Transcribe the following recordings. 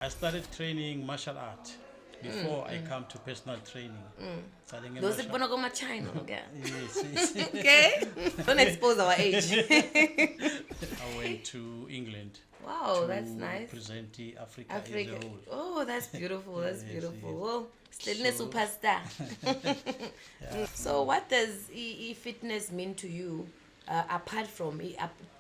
I started training martial art before I come to personal training. Starting in Those martial ibona kuma China okay. yes. Okay. Don't expose our age. I went to England Wow, that's to nice. represent Africa as Africa. a whole. Oh, that's beautiful. That's Yes, beautiful. yes. Well, still a So, superstar. yeah. So, what does fitness mean to you apart from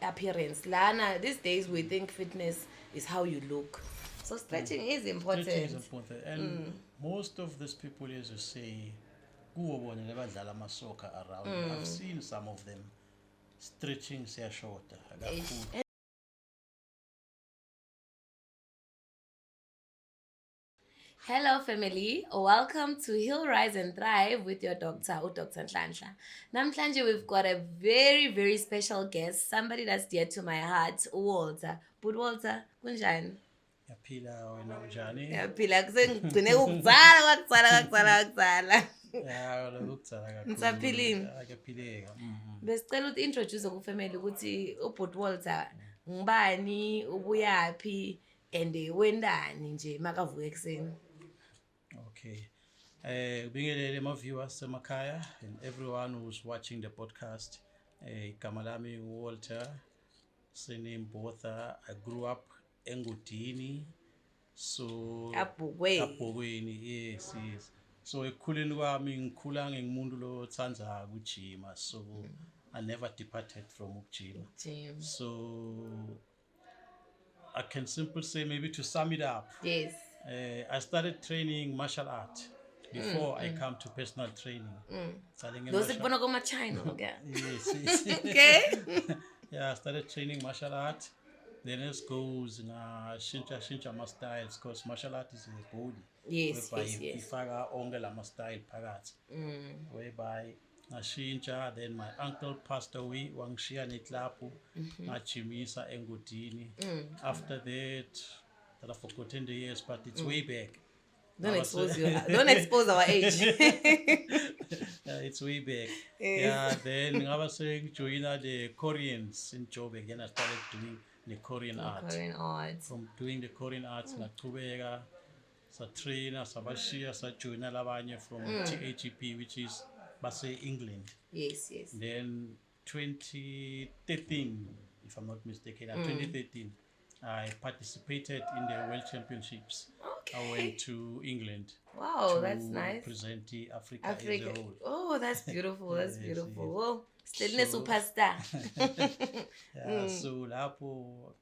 appearance? Lana, these days we think fitness is how you look. So, stretching is Stretching is important. important. And most of these people, as you say, kuwo bona labadlala amasoka around. I've seen some of them stretching siyashoda kakhulu. Hello, family. Welcome to Heal, Rise and Thrive with your doctor, Dr. Nhlanhla. Namhlanje, we've got a very, very special guest, somebody that's dear to my heart, Walter. But Walter, kunjani? Yaphila wena unjani? Yaphila kusengigcine ukukutsala kwakutsala. Ya lokho kutsala kakhulu. Nisaphilile? Kuyaphileka. Besicela ukuthi introduce ku-family ukuthi ubhuti Walter ngubani, ubuyaphi, and wendani nje makavuka ekuseni. Okay. Bingelele my viewers semakhaya and everyone who's watching the podcast. Igama lami Walter Surname Botha. I grew up eNgudini. So Kabhokweni, yes. So ekukhuleni kwami ngikhula ngingumuntu lo othanda ukujima. So I never departed from ukujima. Gym. So I can simply say, maybe to sum it up, Yes. I started training martial art before I come to personal training. Starting in Those martial ibona kuma China okay. yes. Okay. Yeah, I started training martial art. Then it goes shincha my styles because martial art is a body. Yes, Whereby yes. ifaka onke lama style phakathi. Whereby ngashintsha, then my uncle passed away, wangishiya neklapu, ngajimisa eNgudini. After that I've forgotten the years, but it's way back. Don't expose our age. It's way back. Yeah, then ngaba sengijoyina the Koreans in Joburg. Then I started doing the Korean art. Korean art. From doing the Korean arts ngaqhubeka satrainer sabashiya sajoyina labanye from THEP, which is base England. Yes. Then 2013, if I'm not mistaken, 2013, I participated in the World Championships. Okay. I went to England. Wow, to that's nice. Present the Africa as a whole. Oh, that's beautiful. That's beautiful. Yes. Well, still a So- superstar. Yeah, so lapho,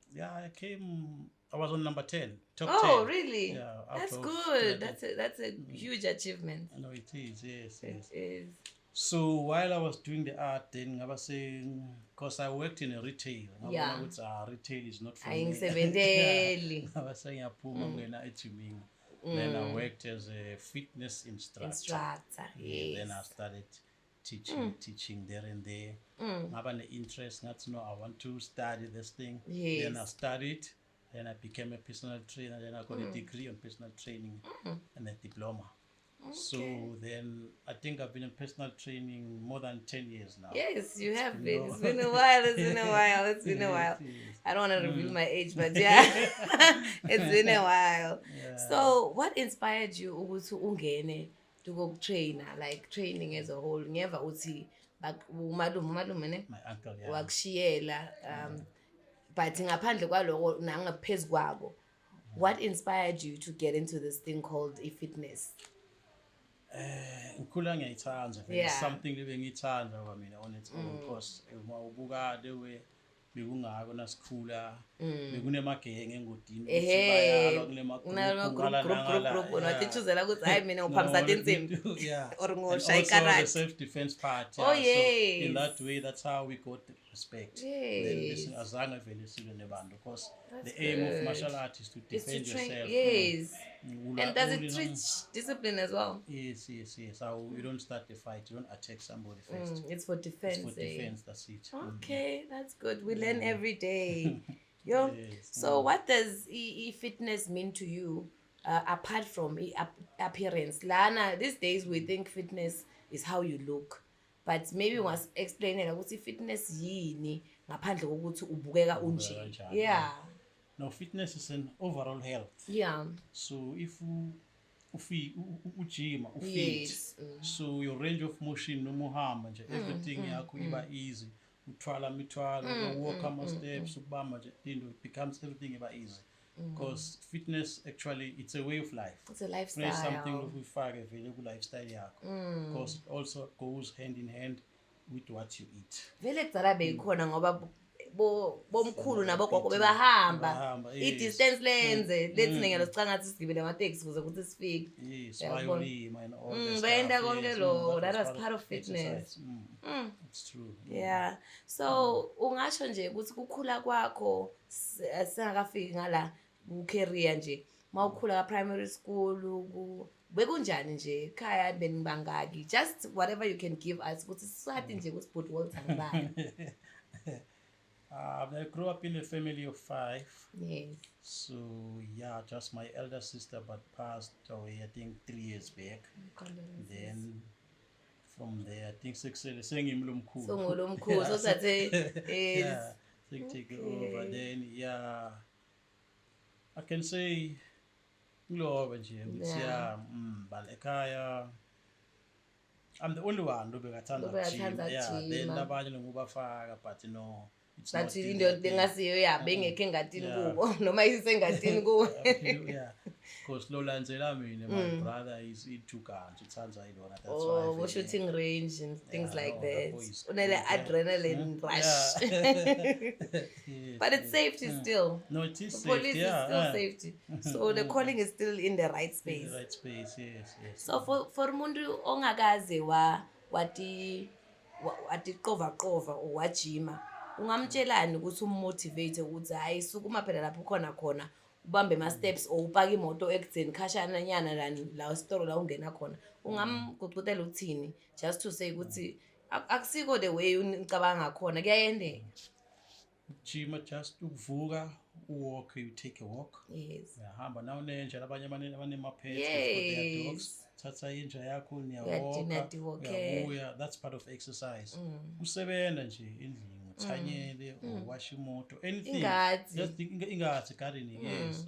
I was on number 10, top 10. Oh, really? Yeah, That's out of good. 11. That's a huge achievement. I know it is, yes. It is. So while I was doing the art, then I was saying, because I worked in a retail, Yeah. Retail is not for me. Ayingisebenzeli. I was saying, then I worked as a fitness instructor. Instructor. Yes. Then I started teaching there and there. I had an interest, not to know, I want to study this thing. Yes. Then I studied, then I became a personal trainer, then I got a degree on personal training and a diploma. So then I think I've been in personal training more than 10 years now. Yes, you have been. No. It's been a while. It's been a while. Yes. I don't want to reveal my age, but yeah, it's been a while. Yeah. So, what inspired you ukuthi ungene to go trainer, like training as a whole? Ngeva uthi umalume ne My uncle, yeah. wakushiyela but ngaphandle kwaloko nangaphezu kwako. What inspired you to get into this thing called fitness? Ngikhula ngiyayithanda vele. Yeah. Something lebengiyithanda kwamina on its own, because uma ubuka the way bekungako nasikhula bekunemagenge eNgudini Ehhe, kunama group unatichuzela ukuthi hayi mina ngiphambisa tinsimbi yeah. or And ngoshaya also the ikarati. self-defense part. Oh, So yes. in that way, that's how we got the respect. Yes. Then azange vele silwe nebantu, because That's the aim of good. martial art is to It's to defend train, yourself. yes. Ula- And does it uli- teach discipline as well? Yes. So you don't start the fight, you don't attack somebody first. It's for defense. It's for eh? defense, that's it. Okay, that's good. We learn every day. Yo. Yes. So, what does fitness mean to you apart from appearance? Lana, these days we think fitness is how you look, but maybe was explaining ukuthi fitness yini ngaphandle kokuthi ubukeka unje. kanjani, Yeah. Now, fitness is an overall health. Yeah. So if you gym, fit, Yes. so your range of motion no muhamba nje, everything yakho iba easy. Uthwala imithwalo, walk ama steps, ukubamba nje into, it becomes everything iba easy. Because fitness actually it's a way of life. It's a lifestyle. It's something lokufaka vele ku lifestyle yakho. Because it also goes hand in hand with what you eat. Vele kudala beyikhona ngoba bomkhulu nabogogo bebahamba i-distance lenze lethi ningelo sicanga ngathi sigibele ama-taxi ukuze ukuthi sifike. Yes, bayolima and all that stuff. Bayenda konke lokho, that was part of fitness. It's true. Yeah. So ungasho nje ukuthi kukhula kwakho singakafiki ngala ku-career nje mawukhula ka-primary school bekunjani nje ekhaya benibangaki, just whatever you can give us ukuthi sisathi nje ukuthi but Walter ngibani. I grew up in a family of 5. Yes. So yeah, just my elder sister but passed away I think 3 years back. Then from there I think sengimlomkhulu. So ngolomkhulu so sathe yeah, take it over. Then yeah, I can say ngilova nje ukuthi yeah, bal ekhaya I'm the only one obekathanda gym. Yeah, then labanye ngubafaka but no. But into engasiyo ya bengekho engadini kubo noma isengadini kubo. Yeah, because lolandzela mina my brother is into guns, uthanda ilona, that's why. Oh, shooting range and things like that. Unele adrenaline rush. Yes, but it's safety still. No, it is Police safety. is still safety. So the calling is still in the right space. In the right space, yes. So for umuntu ongakaze wati qova or wajima, ungamtshelani ukuthi ummotivate ukuthi hayi sukuma phela lapho khona ubambe ama steps or upaka imoto ekudeni khashana nyana la store la ungena khona, ungamguqutela uthini just to say ukuthi akusiko the way unicabanga khona kuyayendeka? Jima just ukuvuka, walk, you take a walk. Yes. Uyahamba nawo nenja labanye abanema pets, their dogs. Thatha inja yakho niyawoka, uyabuya, that's part of exercise. Usebenza nje endlini, uthanyele, wash imoto, anything. Just ingathi gardening, yes.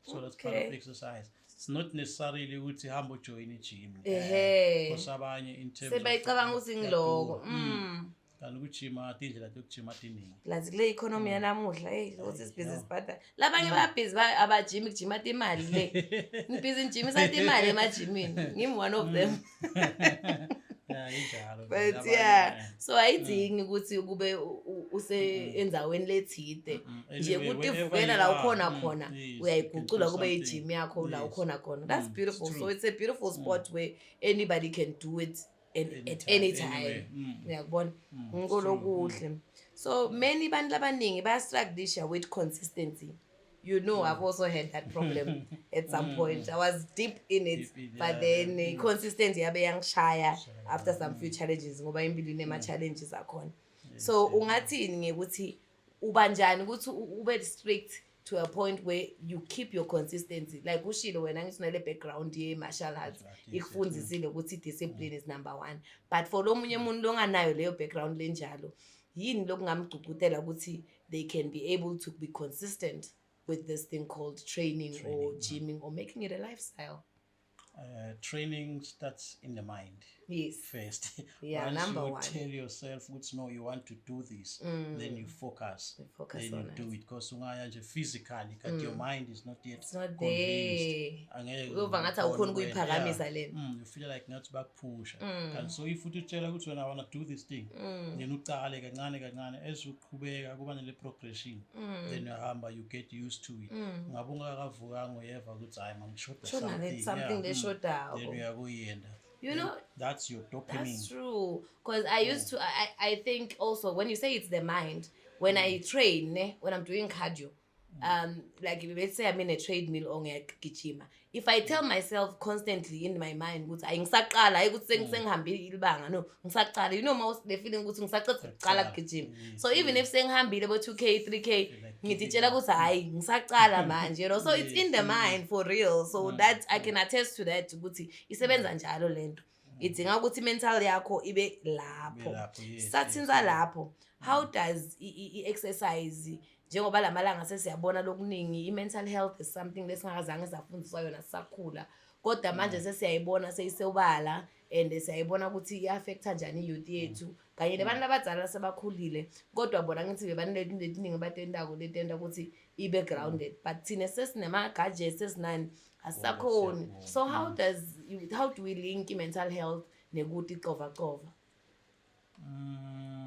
So that's part of exercise. It's not necessarily ukuthi hamba join i-gym. Because abanye in terms of sebayicabanga ukuthi ngiloko. Kanti ukujima indlela yokujima tiningi. Lazi kule economy yanamuhla ukuthi isibhizinisi bhada. Labanye bayabhizi abajimi kujima imali le. Ngibhizi ngijimisa imali emajimini. Ngim one of them. Yeah, injalo. But yeah, so ayidingi ukuthi kube use enzaweni lethide. Nje ukuthi uvela la ukhona khona uyayigucula kube ijim yakho la ukhona khona. That's beautiful. So it's a beautiful spot where anybody can do it at any time. Uyakubona ngolokuhle. So many bantu abaningi bayastruggle with consistency. You know, I've also had that problem at some point. I was deep in it, but then consistency yabe yangishaya after some few challenges ngoba impilo inema challenges akhona. So ungathini ngekuthi ubanjani ukuthi ube strict to a point where you keep your consistency, like ushilo wena ngisinele background ye martial arts ikufundzisile ukuthi discipline is number 1, but for lo munye umuntu longanayo leyo background lenjalo yini lokungamgcugcutela ukuthi they can be able to be consistent with this thing called training or gymming or making it a lifestyle? Training starts in the mind. Yes. First. Yeah, once number you 1. Tell yourself, no, you want to do this, then you focus. Then you do it. Because physically, your mind is not yet convinced. You feel like not back push. And so if you tell when I want to do this thing, then you as you progression, then you get used to it. Something they showed down. You know, that's your dopamine. That's true. Because I used to, I think also when you say it's the mind, when I train, when I'm doing cardio, like let's say I'm in a treadmill or ngiyagijima, if I tell myself constantly in my mind ukuthi ayingisaqala ukuthi sengihambile ilibanga, no ngisaqala, you know, most the feeling ukuthi ngisaqala ukugijima. So even if sengihambile abo 2k 3k ngiditshela ukuthi hayi ngisaqala manje, you know, so it's in the mind for real. So that I can attest to that ukuthi isebenza njalo lento. Idinga ukuthi mental yakho ibe lapho. Sathinza lapho. How does exercise njengoba lamalanga sesiyabona lokuningi i-mental health is something lesingakazange safundiswa yona sisakhula kodwa manje sesiyayibona seyisobala and siyayibona ukuthi i-affecta njani i-youth yethu kanye nabantu abadala sebakhulile kodwa bona ngithi bebaneleziningi batendako letenda ukuthi ibe grounded but thina sesinama-gadgets sesinani asisakhoni so how do we link i-mental health nekuthi icova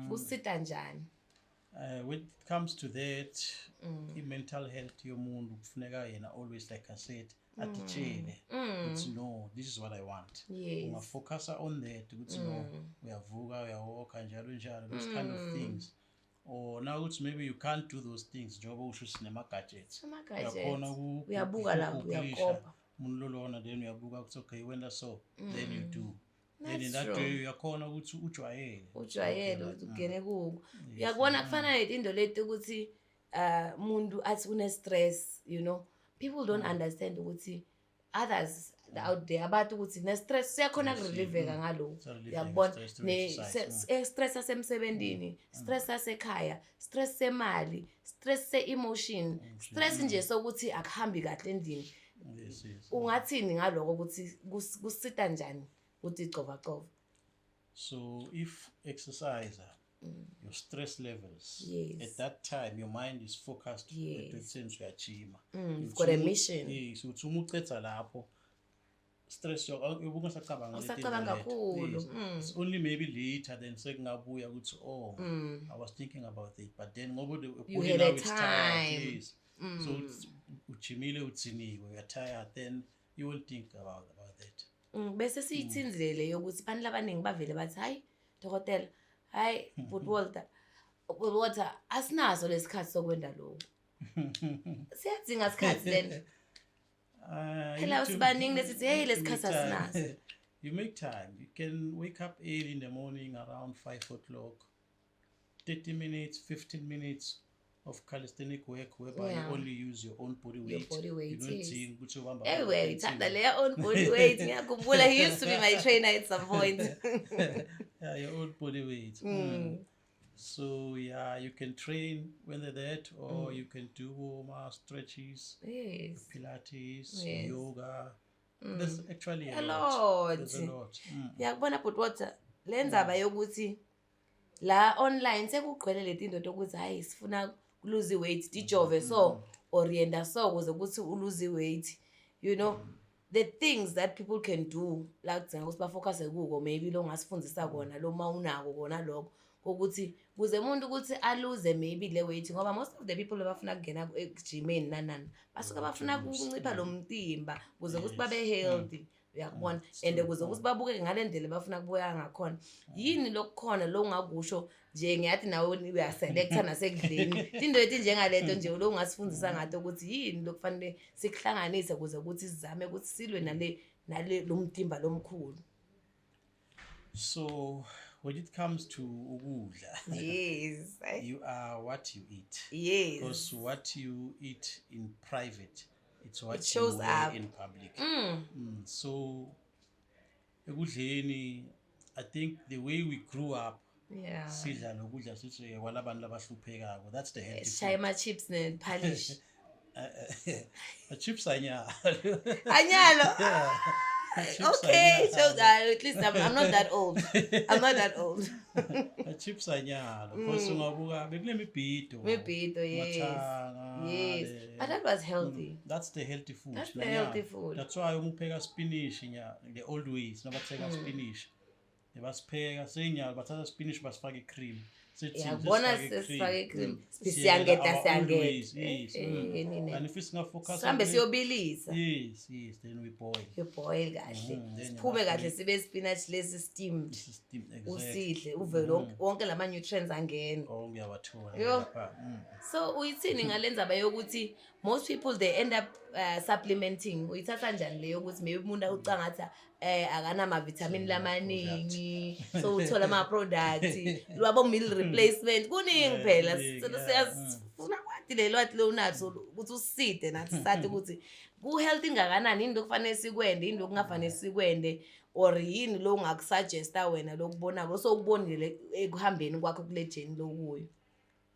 kusita njani? When it comes to that, i-mental health yomuntu kufuneka yena always like I said atitshele ukuthi no, this is what I want. Ungafocusa on that ukuthi no, uyavuka uyawalka njalo njalo, those kind of things. Or now it's maybe you can't do those things njengoba usho sinema-gadgets. Uyakhona uyabuka lapho uyakopa umuntu lolona then uyabuka ukuthi okay wenda so then you do. Then in that way uyakhona ukuthi ujwayele ugene kuko uyakubona kufana nezinto leti ukuthi umuntu athi une stress you know people don't understand ukuthi others out there abantu ukuthi ne stress siyakhona kurelieveka ngalokho uyakubona ne stress yasemsebenzini stress yasekhaya stress semali stress se-emotion stress nje sokuthi akuhambi kahle endlini ungathini ngaloko ukuthi kusita njani ukuthi icova so if exercise your stress levels at that time your mind is focused sense uyachima you've got a mission yes uthi uma ucetha lapho stress ubungasacabanga kakhulu it's only maybe later then sekungabuya ukuthi I was thinking about it but then ngoba you had a time yes. So uchimile utsiniwe you're tired then you will think about that bese siyithinzile yokuthi abantu abaningi bavele bathi hayi dokotela hayi but Walter asinazo lesikhathi sokwenda lokho siyadzinga isikhathi then phela usibaningi lesithi hey lesikhathi asinazo you make time you can wake up early in the morning around 5 o'clock 30 minutes 15 minutes of calisthenic work whereby you only use your own body weight. You don't think ukuthi ubamba everywhere it's under your own body weight. Ngiyakhumbula he used to be my trainer at some point. Yeah, your own body weight. So yeah, you can train when they're that or you can do more stretches, pilates, yoga. There's actually a lot. There's a lot. Ngiyakubona but what lenzaba yokuthi la online sekugcwele letinto tokuthi hayi sifuna lose weight dijove so orienta so kuze ukuthi lose weight you know the things that people can do like ukuthi bafocus kuko maybe lo ngasifundisa kona lo mawunako kona lokho ukuthi kuze umuntu ukuthi aluze maybe le weight ngoba most of the people abafuna kungena egymeni nanani basuka bafuna ukuncipha lo mtimba kuze ukuthi babe healthy uyakubona and kuze ukuthi babuke ngalendlela bafuna kubuya ngakhona yini lokukhona lo ungakusho nje ngiyathi nawe uyaselecta nasekudleni into ethi njengalento nje lo ungasifundisa ngato ukuthi yini lokufanele sikuhlanganise kuze ukuthi sizame ukuthi silwe nale lo mtimba lomkhulu. So when it comes to ukudla you are what you eat because what you eat in private it's what shows you wear up in public. So ekudleni I think the way we grew up sidla lokudla sithi kwalabantu labahluphekako that's the healthy food. Shayma chips ne polish chips anyalo okay so at least I'm not that old chips anyalo because ungabuka bekulemibhido yes but that was healthy. That's the healthy food. That's the healthy food. That's why umupheka spinach the old ways nabatheka spinach nebasipheka senyalo bathatha spinach basifaka cream yabona sesifake cream siyangeta and if it's not focus sambe siyobilisa yes then we boil kahle siphume kahle sibe spinach lesi steamed usidle uvele wonke lama nutrients angena ngiyawathola so uyithini ngalenzaba yokuthi most people they end up supplementing uyithatha njani leyo ukuthi maybe umuntu ucangatha akana ma vitamin lamaningi so uthola ama products lwabo meal replacement kuningi phela siyafuna kwathi lelwathi lo unatho ukuthi uside nathi sathi ukuthi ku healthy ngakanani into kufanele sikwende into kungafanele sikwende or yini lo ungakusuggesta wena lokubona so ukubonile ekuhambeni kwakho kule journey lokuyo.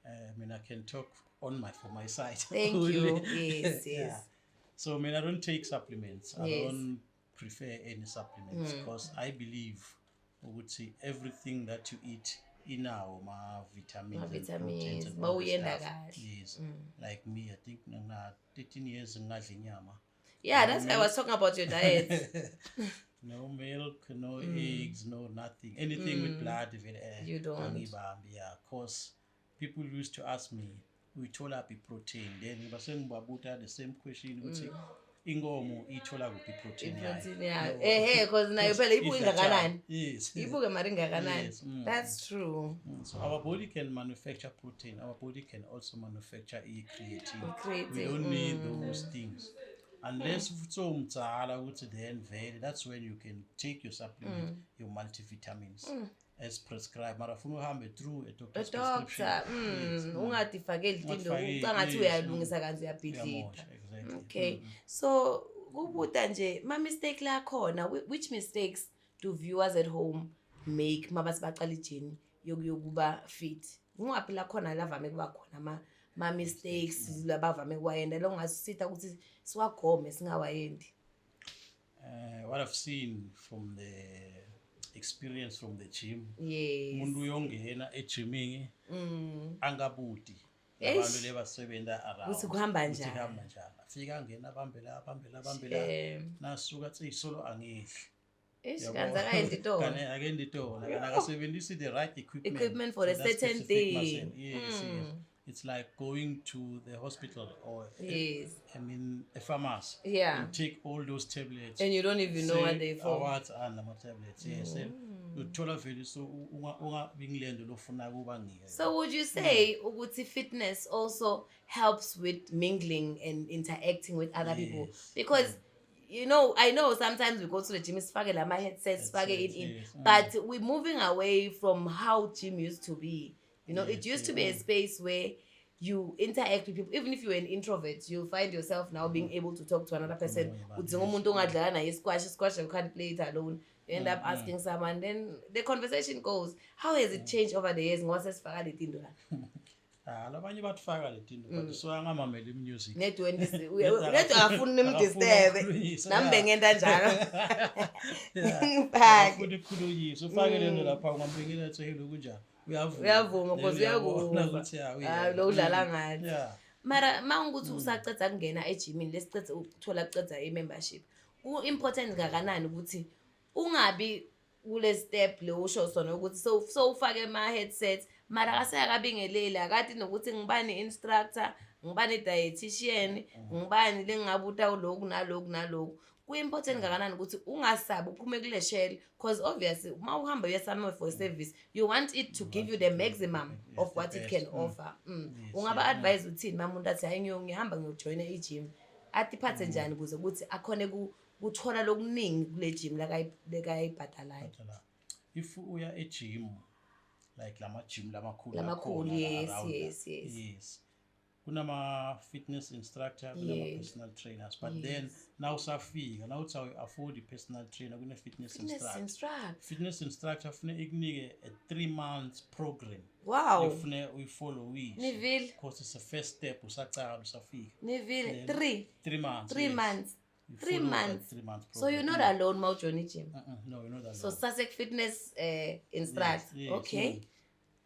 I mean, I can talk for my side. Thank only. you. Yes, Yeah. yes. So I mean, I don't take supplements. I Yes. don't prefer any supplements because I believe, I would say, everything that you eat in our vitamins and proteins and all the Mawuyenda stuff. kahle. Yes. Like me, I think 13 years ngadla inyama. Yeah, that's why I was talking about your diet. No milk, no eggs, no nothing. Anything with blood, You don't. Yeah, cause people used to ask me, we told up protein. Then the same question, would say, ingomo ithola kuphi protein Yeah. Because nayo phela ibuka ingakanani. Yes. Ibuke mari ingakanani. Yes. That's true. So our body can manufacture protein. Our body can also manufacture creatine. Creatine, We don't need those things. Unless then that's when you can take your supplement, your multivitamins as prescribed. Mara funa uhambe through a doctor's prescription. Ungadifakeli into ucangathi uyalungisa kanzi uyabhidlika. Exactly. Okay. So kubuta nje ma mistake la khona, which mistakes do viewers at home make mabasi baqala ijini yokuba fit? Ngaphi la khona la vame kuba khona ma mistakes labavame kwayenda lo ngasitha ukuthi siwagome singawayendi. What I've seen from the experience from the gym, yes, umuntu uyongena egyming angabudi abantu lebasebenza around ukuthi kuhamba njani, afika angena abambe la nasuka athi isolo angehli kanza kayendi to akendi to akasebenzisi the right equipment for a certain thing. Yes. It's like going to the hospital or yes, I mean a pharmacy. Yeah. You take all those tablets and you don't even know what they for. What are the tablets? Yes. You thola vele so ungabingilendo lofuna kuba ngiyo. So would you say ukuthi fitness also helps with mingling and interacting with other people? Because you know, I know sometimes we go to the gym, sifake lama headsets, sifake in, but we're moving away from how gym used to be. You know, it used to be a space where you interact with people. Even if you're an introvert, you'll find yourself now being able to talk to another person. Squash, you can't play it alone. You end up asking someone, then the conversation goes. How has it changed over the years? Labanye batfaka letinto but so angamameli music. Netwe afuna nimdisturb. Nambe ngenta njalo. Phaki. Ukukhulunyisa ufake lento lapha ungambekela ethi hello kunjani. Uyavuma because uyakuvuma lo udlala ngani. Mara mawunguthi usaceda kungena egymini lesiceda ukuthola kuceda i-membership, ku-important ngakanani ukuthi ungabi kule step le usho sona ukuthi so ufake ama-headset mara kaseyakabingeleli akati nokuthi ngibani instructor, ngibani dietitian, ngibani lengabuta lokhu nalokhu. Ku-important ngakanani ukuthi ungasabi uphume kule shell because obviously uma uhamba uyasama for service you want it to give you the maximum of what it can offer. Ungaba advise uthini mamuntu athi hayi ngihamba ngiyojoina i-gym athi phathe njani ukuze ukuthi akhone kuthola lokuningi kule gym lekayibhadalayo? If uya e-gym like lama gym lamakhulu yes kunama fitness instructor, kunama personal trainers, but then now usafika now uthi afford i-personal trainer kune fitness instructor fune ikunike a 3 months program. Wow. Ufune uyifollow Nivile because it's the first step usaqala usafika. Nivile 3 months. 3 months. So you're not alone ma ujoin gym? No, you're not alone. So Sussex fitness instructor. Yes. Okay.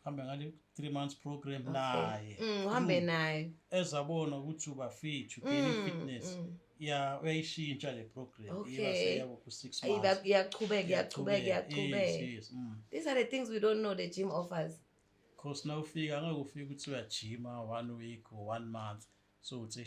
Hambe ngali 3 months program naye. Hambe naye. Ezabona ukuthi uba fit, ugain fitness. Yeah, uyayishintsha le program. Iba seyabo ku 6 months. Iyaqhubeka. Yes. These are the things we don't know the gym offers. Because now ufika angeke ufike ukuthi uyajima 1 week or 1 month. So uthi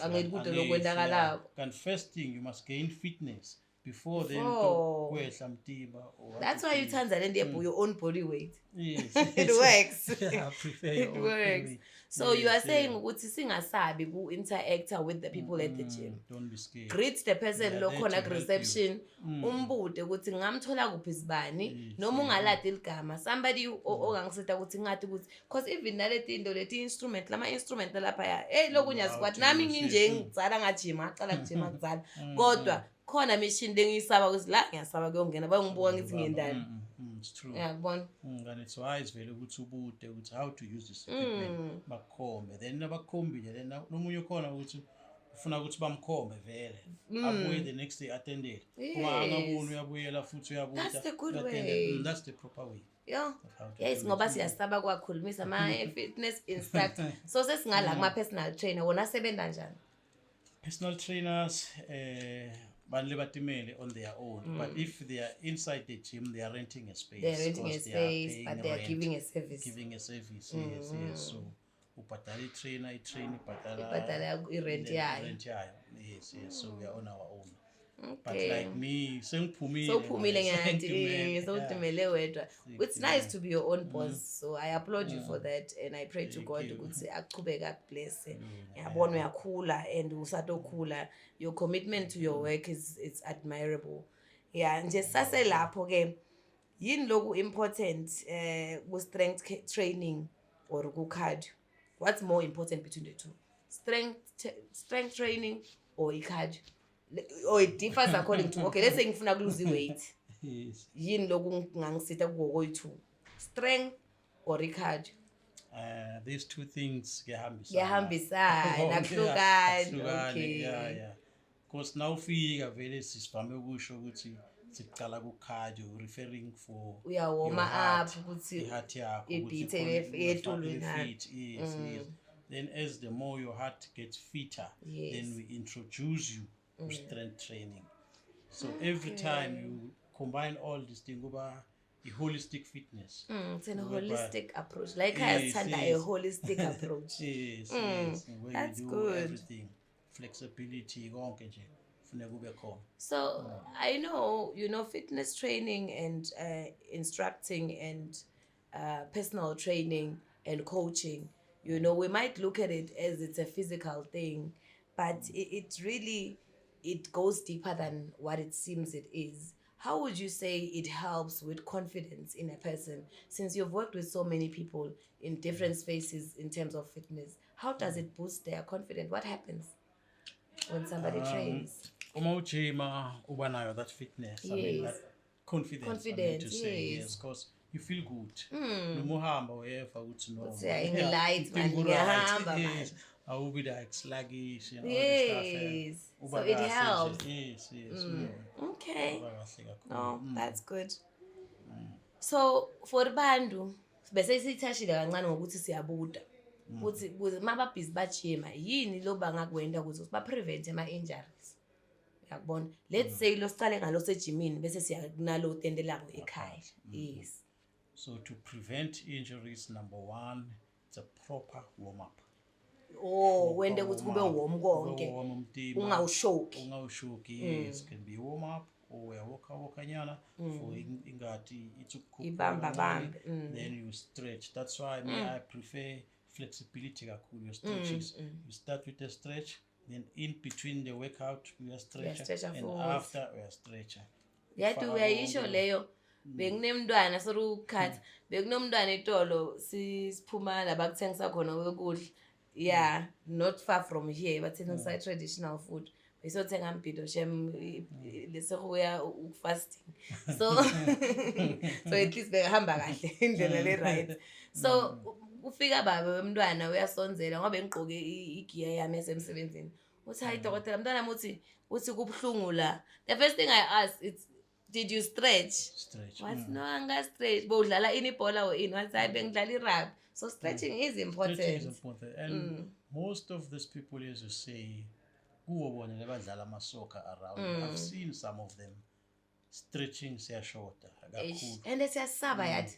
angekude lokwendakalayo. Can first thing you must gain fitness before then kwehla mtimba. That's why you Tanzania your own body weight. Yes. It works. I prefer it works. So you are saying ukuthi singasabi ku interact with the people at the gym. Don't be scared. Greet the person lo khona ku reception umbude ukuthi ngamthola kuphi sibani noma ungaladi ligama somebody ongangiseta ukuthi ngathi ukuthi because even naleti into leti instrument lama instrument lapha ya lokunya squat nami nginje ngicala ngajima aqala kujima kudzala kodwa khona machine lengiyisaba ukuthi la ngiyasaba kuyongena bayongibuka ngithi ngendani It's true. Uyabona? And it's wise vele ukuthi ubude ukuthi how to use this equipment bakukhombe then abakhombile then nomunye ukhona ukuthi ufuna ukuthi bamkhombe vele abuye the next day attendele uma angaboni uyabuyela futhi uyabuya That's the good way. That's the proper way. Yeah. Yes, ngoba siyasaba kwakhulumisa fitness instructor. So sesingala kuma personal trainer wona sebenza njani? Personal trainers banle batimele on their own, but if they are inside the gym they are renting a space. They're renting a space, but they are giving a service. Yes. So ubhadala i-trainer Ibhadala i-rent yayo. Yes. So we are on our own. Okay. But like me, sengiphumile. So phumile ngathi sewutimele wedwa. It's nice to be your own boss. So I applaud you for that and I pray to God ukuthi aqhubeke bless. Yabona uyakhula and usatokhula. Your commitment to your work is admirable. Yeah, nje sase lapho ke yini lokhu important ku strength training or ku cardio? What's more important between the two? Strength training or cardio? Or it differs according to, okay, let's say ngifuna lose weight. Yes. Yini lokhu ngangisitha kuwo koyi-2? Strength or cardio? These two things Kuyahambisana, akuhlukani. Okay. Yeah. Because now ufika vele sisivame ukusho ukuthi siqala ku cardio referring for Uyawoma up ukuthi heart yakho ibhithe etulweni. Yes. Then as the more your heart gets fitter, then we introduce you to strength training. So every time you combine all these things over a holistic fitness. It's a holistic approach. Like I said, a holistic approach. Yes. Where That's you do good. everything. Flexibility, konke nje kufuneka ube khona. So I know, fitness training and instructing and personal training and coaching, we might look at it as it's a physical thing, but it goes deeper than what it seems it is. How would you say it helps with confidence in a person? Since you've worked with so many people in different spaces in terms of fitness, how does it boost their confidence? What happens when somebody trains? Uma ujima uba nayo that fitness, I mean that confidence, I mean to say, yes, because you feel good. Noma uhamba uyeva ukuthi no. Light man, ngiyahamba man. Yes. I will be like sluggish and all Yes. this So stuff. it helps. Yes. Okay. No, that's good. So for bandu bese sithashile kancane ngokuthi siyabuda. Ukuthi mababhizi bajima yini lo bangakwenda ukuthi ba prevent ama injuries. Uyabona? Let's say lo siqale ngalo sejimini bese siya kunalo tende labo ekhaya. Yes. So to prevent injuries, number one, it's a proper warm up. Wende ukuthi kube warm konke. Ungawushoki. Yes, can be warm up or uyawalka nyana for ingati Ibamba. Then you stretch. That's why I prefer flexibility kakhulu your stretches. You start with a stretch, then in between the workout we are stretcher, and after we are stretcher. Yatu uyayisho leyo benginemntwana sorry ukukhatha bekunomntwana etolo siphuma labakuthengisa khona ukudla. Yeah, not far from here bathengisa traditional food. Besothenga mbhido shem lesokuya fasting. So at least behamba kahle indlela le right. So ufika baba wemntwana uyasonzela ngoba ngigqoke igear yami esemsebenzini. Uthi hayi dokotela mntwana uthi kubhlungu la. The first thing I asked it's did you stretch? What no anga stretch. Bowudlala ini ibhola or ini? Wathi hayi bengidlala irugby. So stretching is important. Stretching is important. And most of these people, as you say, who badlala amasoka around, I've seen some of them stretching their shoulder. And it's a saba yet.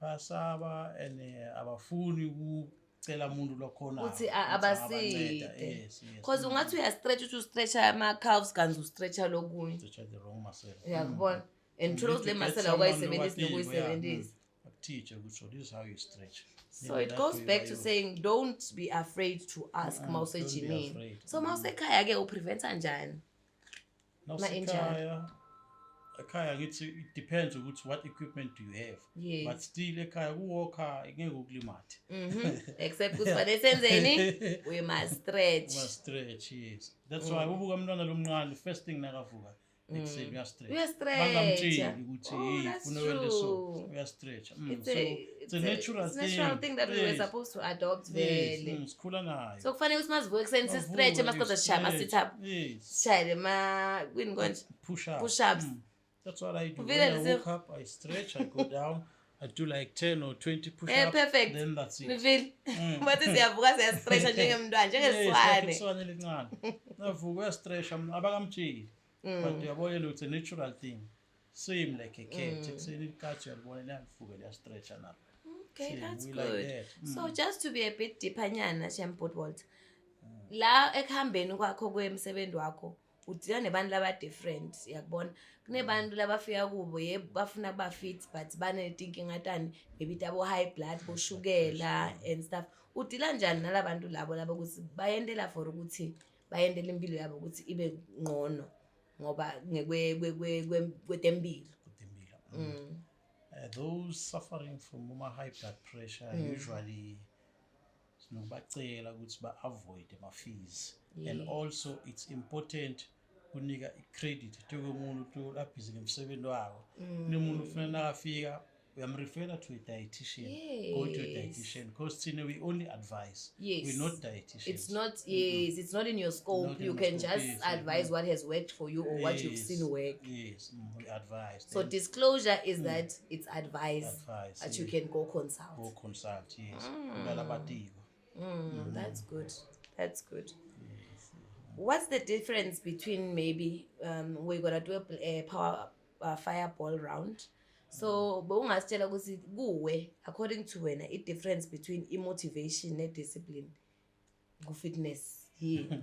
Basaba and abafuni ukucela umuntu lokhona. Uthi abaside. Yes. Because ungathi uyastretch to stretch ama calves kanti stretch lokunye. Stretch the wrong muscle. Uyabona. And close the muscle awayisebenzisa nokuyisebenzisa. Teacher, so this is how you stretch. So it goes back to saying don't be afraid to ask Mause Jimin. So Mause Kaya ke upreventa njani? Ekhaya ngithi it depends on what equipment do you have. Yes. But still ekhaya ukuwalka ngeke ukulimate. Except ukuthi fanele senzeni we must stretch. Yes. That's why ubuka umntwana lomncane first thing nakavuka ekuseni uyastretch Uyastretcha. bangamtsheli ukuthi Oh, hey that's funa wele so true. uyastretch It's a natural thing that we were supposed to adopt vele. sikhula nayo So kufanele ukuthi masivuke ekuseni si-stretch masiqeda sishaya ama-sit up. Sishayele kwini konje? Push-ups. That's what I do. Vele When I woke up, I stretch, I go down, I do like 10 or 20 push-ups, Perfect. then that's it. Nivile. Bathi siyavuka siyastretcha njengemntwana, njengeswane. Iswane elincane. Navuka uyastretch, abakamtsheli. But uyabona it's a natural thing. Same like a cat. Ekuseni ikhathi uyalibona liyavuka liyastretcha nalo. Okay, Same, that's we good. like that. So just to be a bit deeper nyana, Shemport Walt. La ekuhambeni kwakho kwemsebenzi wakho, udila nebantu laba different, yakubona. Kunebantu labafika kubo yebo bafuna ba fit but banenkinga tani maybe tabo high blood, boshukela and stuff. Udila njani nalabantu labo ukuthi bayendela for ukuthi bayendela impilo yabo ukuthi ibe ngcono ngoba kwetempilo. Those suffering from high blood pressure usually sinobacela ukuthi ba-avoid ama-fees. And also it's important kunika i-credit umuntu laphize ngemsebenzi wakho. Kunemuntu ufuna nakafika uyamrefer to a dietitian. Go to a dietitian because we only advise. We're not dietitians. It's not it's not in your scope. You can just advise what has worked for you or what you've seen work. Yes, we advise. So disclosure is that it's advice that you can go consult. Go consult, yes. That's good. That's good. What's the difference between maybe we're gonna do a power fireball round? So bowungasitshela ukuthi kuwe according to wena I difference between motivation ne discipline ku fitness yini?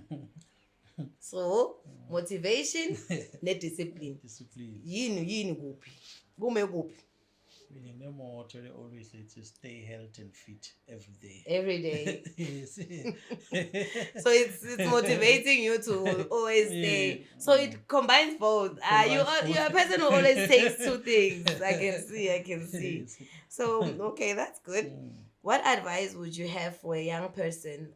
So motivation ne discipline yini kuphi? Kume kuphi? Meaning no more they always say to stay healthy and fit every day. Every day. Yes. So it's motivating you to always stay. So it combines both. You're a person who always takes two things. I can see. Yes. So okay, that's good. What advice would you have for a young person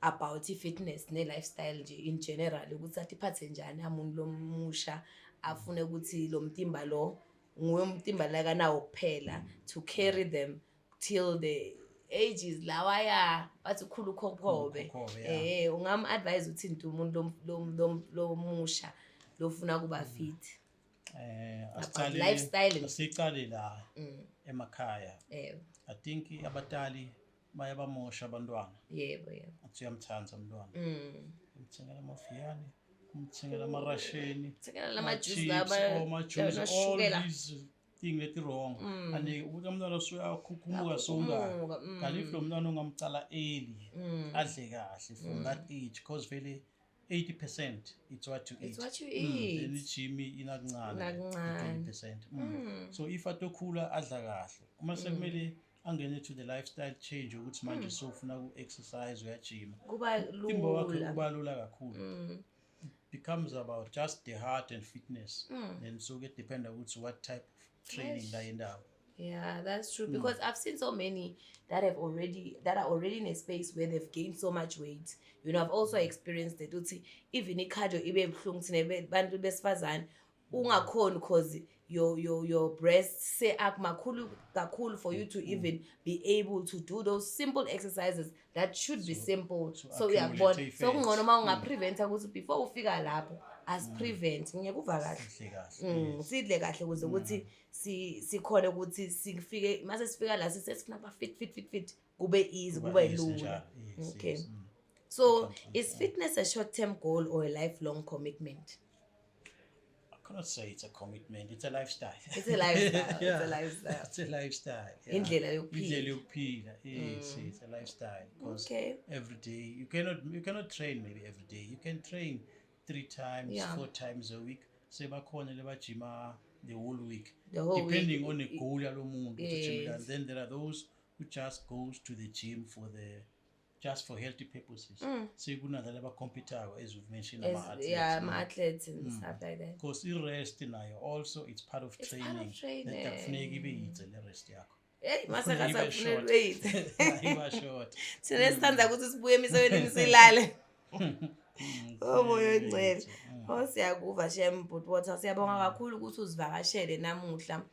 about fitness ne lifestyle in general? Ukuthi atiphathe njani umuntu lomusha afune ukuthi lo mtimba lo ngumtimba la kanawo kuphela to carry them till the ages lawaya bathi khulu khophobe ungam advise uthini umuntu lomusha lofuna kuba fit lifestyle sicale la emakhaya. I think abatali bayabamosha abantwana. Yebo. Athi uyamthanda umntwana. Umthengela amafiyane, umthengela amarasheni, umthengela lama-juice laba all these things that wrong. And ukuthi umntwana usuyakhukhumuka songaka. Kanti if lo mntwana ungamcala early, adle kahle from that age because vele 80% it's what you eat. It's what you eat. Then i-gym inakuncane 20%. So if atokhula adla kahle. Uma sekumele angene to the lifestyle change ukuthi manje sofuna ku-exercise uyajima. Umtimba wakhe kuba lula kakhulu. Becomes about just the heart and fitness. And so get dependent on what type of training they end up. Yeah, that's true. Because I've seen so many that are already in a space where they've gained so much weight. You know, I've also experienced it. Even in cardio, ibe buhlungu bantu besifazane ungakhona because your breasts say makhulu kakhulu for you to even be able to do those simple exercises that should be simple. So uyabona so kungcono uma ungapreventa ukuthi before ufika lapho as prevent ngiyekuva kahle sidle kahle ukuze ukuthi sikhona ukuthi sifike mase sifika la sesifuna ba fit kube easy kube lula. Okay. So is fitness a short-term goal or a lifelong commitment? I cannot say it's a commitment. It's a lifestyle. It's a lifestyle. Yeah. It's a lifestyle. It's a lifestyle. Indlela yokuphila. Yes, it's a lifestyle. Because okay. Every day you cannot train maybe every day. You can train 3 times, 4 times a week. So bakhona lebajima the whole week. Depending on the goal yalo muntu. And then there are those who just goes to the gym just for healthy purposes. So you know that computer as we've mentioned athletes. Yeah, athletes and stuff like that. Because rest also it's part of training. Part of training. Kufuneka ibe yize le rest yakho. Hey, masakasa kufuneka wait. Iba short. Sine sithanda ukuthi sibuye emisebenzini silale. Oh moya ongcwele. Siyakuva Shem Butwater. Siyabonga kakhulu ukuthi uzivakashele namuhla.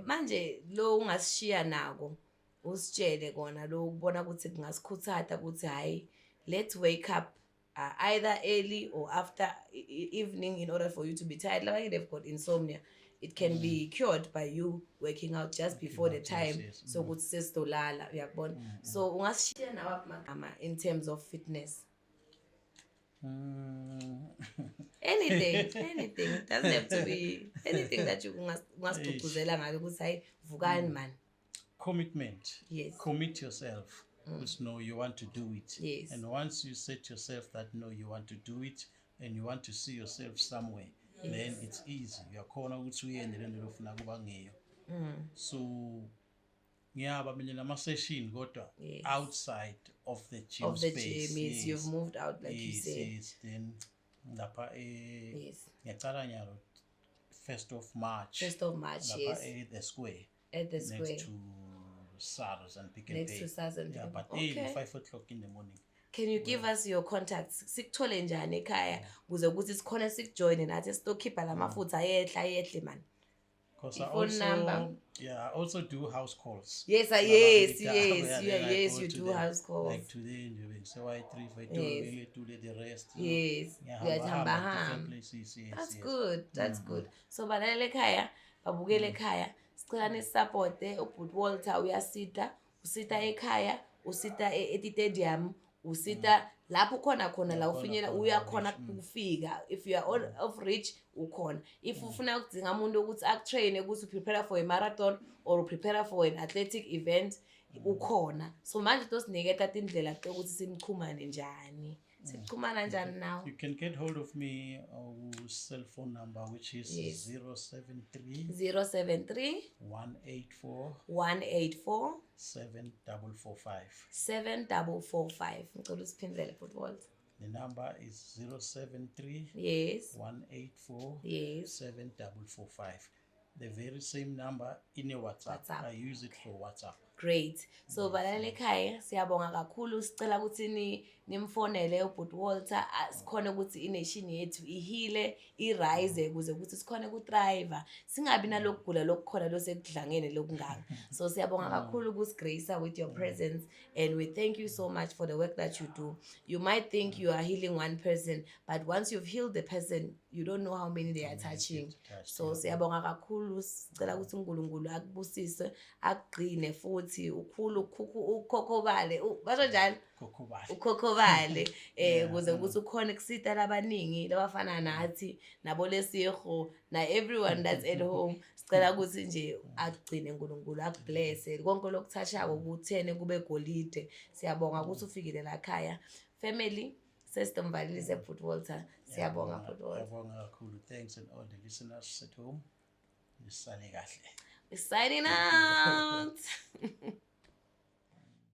Manje lo ungasishiya nako usitshele kona lo ukubona ukuthi kungasikhuthatha ukuthi hayi let's wake up either early or after evening in order for you to be tired. Like they've got insomnia. It can be cured by you working out just before the time. So ukuthi sesitolala uyabona. So ungasishiya nawo amagama in terms of fitness. Anything. It doesn't have to be anything that you ungasigqugquzela ngayo ukuthi hayi vukani man. Commitment. Yes. Commit yourself. Which no, you want to do it. Yes. And once you set yourself that no, you want to do it, and you want to see yourself somewhere, then it's easy. Uyakhona ukuthi uyende lento ofuna kuba ngeyo. So ngiyaba mina nama session kodwa outside of the gym of the space. gym, yes, you've moved out like you said. Yes, then lapha ngiyacala nyalo 1st of March. 1st of March, yes. At the square. At the square. Next to SARS and Pick and Pay. Next to SARS and Pick and Pay. But early 5 o'clock in the morning. Can you give us your contacts? Sikuthole njani ekhaya ukuze ukuthi sikhona sikujoine nathi sitokhipha lamafutha yehle man. Because I also do house calls. Yes, you do house calls. Like today, so I 3 really to the rest. Yes, different places. Yes, that's good. That's good. So balalele ekhaya, babukele ekhaya, sicela nisupport uBut Walter usita ekhaya, usita stadium, usita lapho khona la ufinyela uyakhona ukufika. If you are of reach ukhona. If ufuna ukudinga umuntu ukuthi akutrain ukuthi prepare for a marathon or prepare for an athletic event ukhona. So manje tosiniketa indlela ukuthi simchumane njani. Sichumana njani now? You can get hold of me cell phone number which is 073 184 7445. 7445. Ngicela usiphindele futhi Walter. The number is 073 184 7445. The very same number in your WhatsApp. I use it for WhatsApp. Great. So balalele ekhaya siyabonga kakhulu sicela ukuthi nimfonele uBut Walter sikhona ukuthi ination yethu ihile irise ukuze ukuthi sikhona ukuthrive singabi nalokugula lokukhona losekudlangene lokungaka. So siyabonga kakhulu ukusigrace with your presence and we thank you so much for the work that you do. You might think you are healing one person but once you've healed the person you don't know how many they are touching. So siyabonga kakhulu sicela ukuthi uNkulunkulu akubusise akugcine futhi ukhulu ukhokhobale basho njalo ukhokhobale ukuze ukuthi ukhona kusita labaningi labafana nathi nabo lesiho na everyone that's at home sicela ukuthi nje agcine uNkulunkulu akublesse konke lokuthashako kuthene kube golide. Siyabonga ukuthi ufikile la ekhaya family sesitomvalile But Walter. Siyabonga But Walter. Siyabonga kakhulu. Thanks and all the listeners at home. Nisale kahle. Signing out.